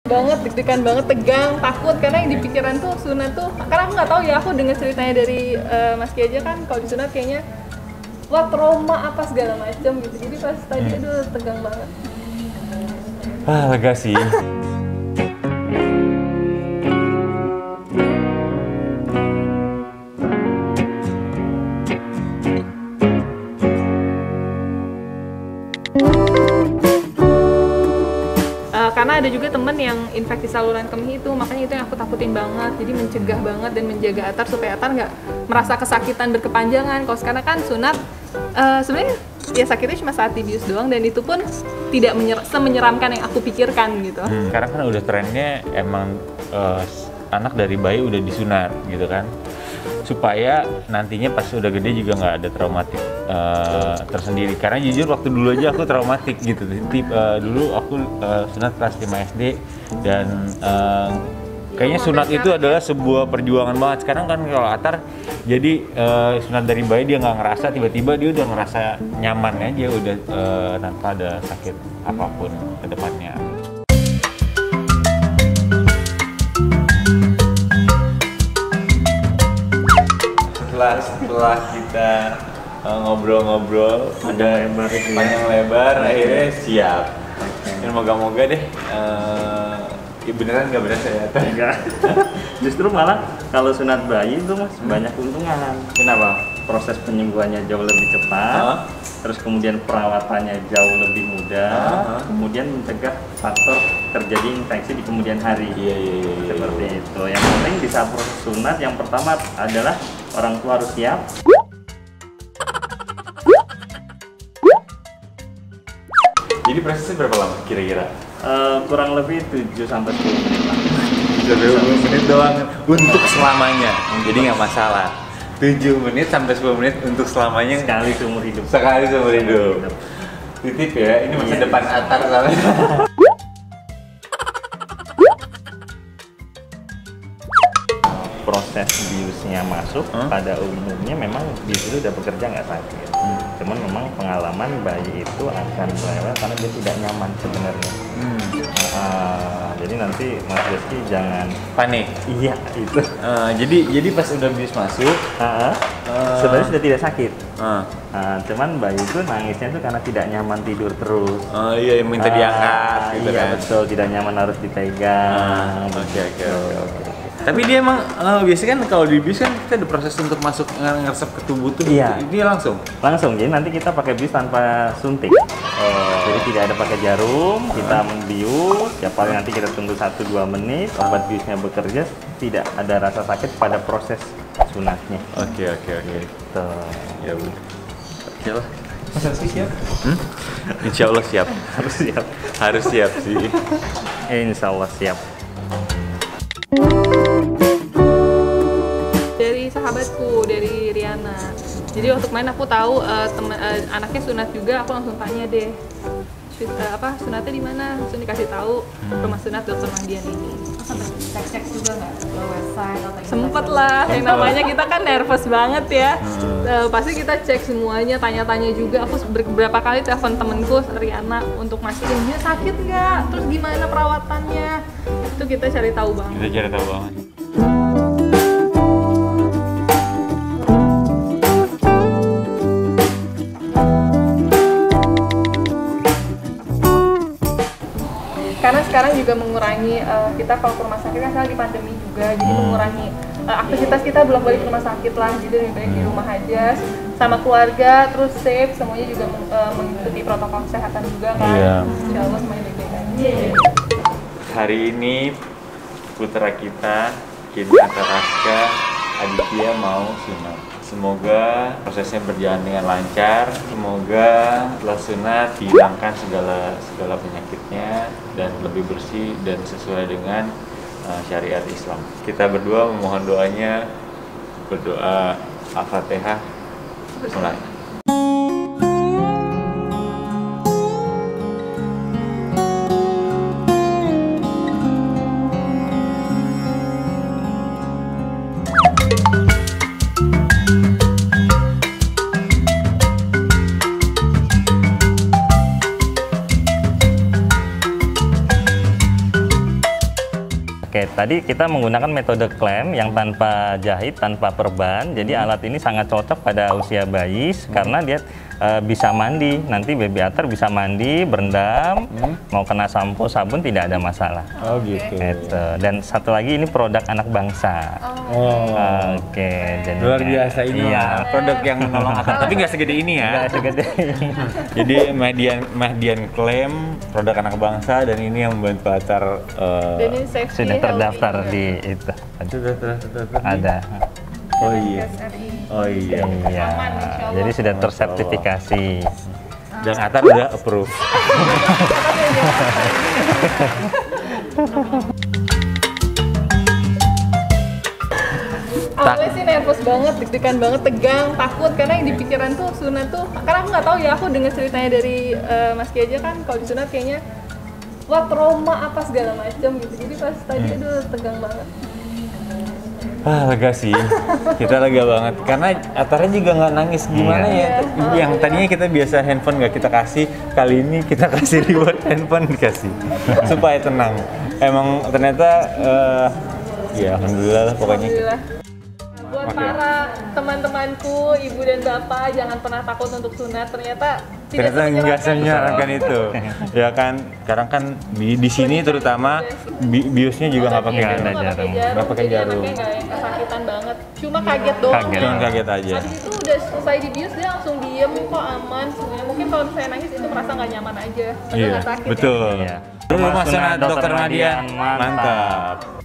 banget, deg-degan banget, tegang, takut karena yang di pikiran tuh sunat tuh, karena aku nggak tahu ya, aku dengar ceritanya dari Mas Ki aja kan kalau di sunat kayaknya wah trauma apa segala macam gitu, jadi pas tadi aduh tegang banget. Lega sih. Karena ada juga temen yang infeksi saluran kemih itu, makanya itu yang aku takutin banget. Jadi mencegah banget dan menjaga Atar supaya Atar nggak merasa kesakitan berkepanjangan. Kalau sekarang kan sunat, sebenarnya ya sakitnya cuma saat dibius doang, dan itu pun tidak semenyeramkan yang aku pikirkan gitu. Karena kan udah trennya emang anak dari bayi udah disunat gitu kan, supaya nantinya pas udah gede juga nggak ada traumatik tersendiri. Karena jujur waktu dulu aja aku traumatik gitu. Dulu aku sunat kelas 5 SD dan kayaknya sunat itu adalah sebuah perjuangan banget. Sekarang kan kalau Atar jadi sunat dari bayi dia nggak ngerasa, tiba-tiba dia udah ngerasa nyaman aja udah tanpa ada sakit apapun ke depannya. Setelah kita ngobrol-ngobrol panjang lebar akhirnya siap. Dan moga-moga deh ya beneran nggak berasa ya? Enggak. Justru malah kalau sunat bayi itu Mas banyak keuntungan. Kenapa? Proses penyembuhannya jauh lebih cepat, terus kemudian perawatannya jauh lebih mudah, kemudian mencegah faktor terjadi infeksi di kemudian hari. Iya. Seperti itu. Yang penting di saat proses sunat yang pertama adalah orang tua harus siap. Jadi prosesnya berapa lama kira-kira? Kurang lebih 7-10 menit lah. 10 menit doang untuk selamanya, jadi nggak masalah. 7 menit sampai 10 menit untuk selamanya. Sekali seumur hidup. Sekali seumur hidup. Titip ya, ini masa depan Atar soalnya. Proses biusnya masuk pada umumnya memang bius itu udah bekerja nggak sakit. Cuman memang pengalaman bayi itu akan melewat karena dia tidak nyaman sebenarnya. Jadi nanti Mas Rizky jangan Panik. Iya itu. Jadi pas udah bius masuk, sebenarnya sudah tidak sakit. Cuman bayi itu nangisnya itu karena tidak nyaman tidur terus. Iya, minta diangkat gitu iya, kan. betul, tidak nyaman harus dipegang. Oke. Tapi dia emang biasanya kan kalau di bius kan kita ada proses untuk masuk ngeresep ke tubuh tuh. Iya. Ini langsung. Jadi nanti kita pakai bius tanpa suntik. Jadi tidak ada pakai jarum, kita membius. Ya paling nanti kita tunggu 1-2 menit, obat biusnya bekerja, tidak ada rasa sakit pada proses sunatnya. Oke. Gitu. Ya udah. Oke lah. Masa sih siap? Insya Allah siap. Harus siap. Harus siap sih. Insya Allah siap. Dari sahabatku, dari Riana. Jadi waktu main aku tahu anaknya sunat juga, aku langsung tanya deh, sunatnya di mana? Langsung dikasih tahu rumah sunat Dr. Mahdian ini. Sampai cek juga nggak ke website atau Sempet lah, yang namanya kita kan nervous banget ya. Pasti kita cek semuanya, tanya-tanya juga. Aku beberapa kali telepon temenku Riana untuk mastiin dia sakit nggak, terus gimana perawatannya. Itu kita cari tahu banget. Karena sekarang juga mengurangi kita kalau ke rumah sakit kan sekarang di pandemi juga, jadi mengurangi aktivitas kita belum balik ke rumah sakit lah, jadi lebih baik di rumah aja sama keluarga, terus safe, semuanya juga mengikuti protokol kesehatan juga kan. Insya Allah semuanya baik-baik aja. Hari ini putra kita, Kinata Raska Aditya mau sunat. Semoga prosesnya berjalan dengan lancar. Semoga setelah sunat dihilangkan segala penyakitnya dan lebih bersih dan sesuai dengan syariat Islam. Kita berdua memohon doanya, berdoa Al-Fatihah. Mulai. Oke, tadi kita menggunakan metode klem yang tanpa jahit, tanpa perban. Jadi alat ini sangat cocok pada usia bayi karena dia bisa mandi. Nanti baby Atar bisa mandi, berendam, mau kena sampo, sabun tidak ada masalah. Oh gitu. Gitu. Dan satu lagi ini produk anak bangsa. Oh. Oke, jadi Luar biasa ini Iya. produk yang menolong Atar, tapi nggak segede ini ya. Nggak segede. Jadi Mahdian klaim produk anak bangsa dan ini yang membantu Atar Dan ini safety, Sudah terdaftar healthy. di itu. sudah Ada. Oh iya. SRI. Oh iya. Iya. Aman, insya Allah. Jadi sudah tersertifikasi. Dan Atar udah approve. Awalnya sih nervous banget, deg-degan banget, tegang, takut karena yang di pikiran tuh sunat tuh, karena aku nggak tahu ya, aku dengar ceritanya dari Mas Ki aja kan, kalau di sunat kayaknya wah trauma apa segala macam gitu, jadi pas tadi aduh tegang banget. Lega sih, kita lega banget karena Atarnya juga nggak nangis gimana ya. Yang tadinya kita biasa handphone nggak kita kasih, kali ini kita kasih reward handphone dikasih supaya tenang. Emang ternyata ya alhamdulillah lah pokoknya. Alhamdulillah. Buat para teman-temanku, ibu dan bapak, jangan pernah takut untuk sunat. Ternyata Nggak menyarankan itu. Ya kan, sekarang kan di sini terutama biusnya juga nggak pakai Nggak ada jarum. jarum. Nggak pakai Jadi jarum. anaknya nggak yang kesakitan banget. Cuma kaget doang. Kaget. Cuman kaget aja. Habis itu udah selesai dibius dia langsung diem kok aman semuanya. Mungkin kalau misalnya nangis itu merasa nggak nyaman aja. Padahal Iya, nggak sakit. betul. Iya. Rumah Rumah Sunat Sunat Dokter Dr. Mahdian, Mahdian, mantap. mantap.